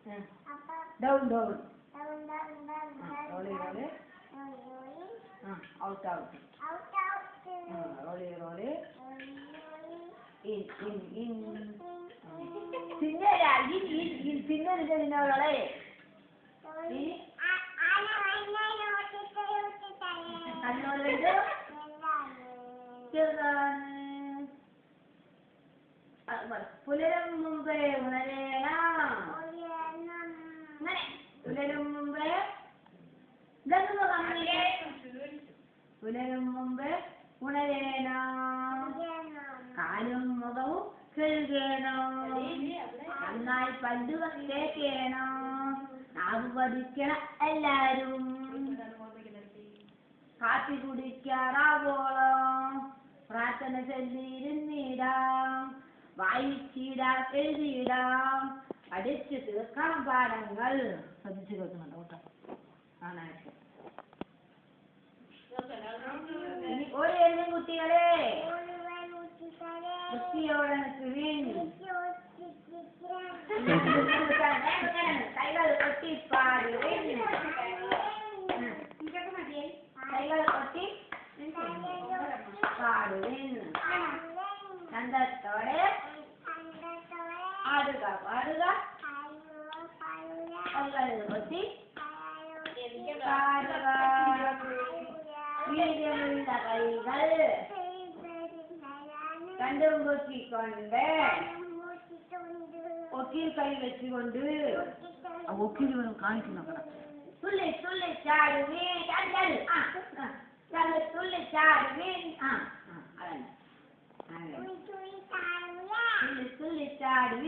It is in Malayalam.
Down, down. Rolly, rolly. Out, out. Rolly, rolly. In. Sinnera, in. Sinnera, rolly. പുലരും മുമ്പേ ഉണരേണം. പുലരും മുമ്പേ പുലരും മുമ്പേ ഉണരേണം. കാലും മുഖവും കഴുകണം. നന്നായി പല്ലുകൾ തേക്കണം. നാവ് പതിക്കണം എല്ലാരും. കാപ്പി കുടിക്കാറാവോളം പ്രാർത്ഥന ചൊല്ലിയിരുന്നിടാം. വായിച്ചിടാം, എഴുതിയിടാം. പഠിച്ചു തീർക്കണം പാഠങ്ങൾ. ശ്രദ്ധിച്ചു കേൾക്കുന്നുണ്ടോ കേട്ടോ? ആണായിട്ട് ഇനി ഒരു എഴുതും കുട്ടികളെ വൃത്തിയോടെ നിൽക്കുവിൻ. കൈകൾ കൊട്ടി പാടുവിൻ. കൈകൾ കൊട്ടി പാടുവിൻ. ചന്തത്തോടെ ആടുക പാടുക. കൈകൾ കൊട്ടി പാടുക. വീര്യമുള്ള കൈകൾ രണ്ടും കൊത്തിക്കൊണ്ട് ഒക്കിൽ കൈ വെച്ചുകൊണ്ട് ഒക്കിൽ കാണിച്ചു നോക്കണം. തുള്ളി തുള്ളി ചാടുവീൻ. തുള്ളി ചാടുവീൻ. അതന്നെ തുള്ളി തുള്ളി ചാടുവീൻ.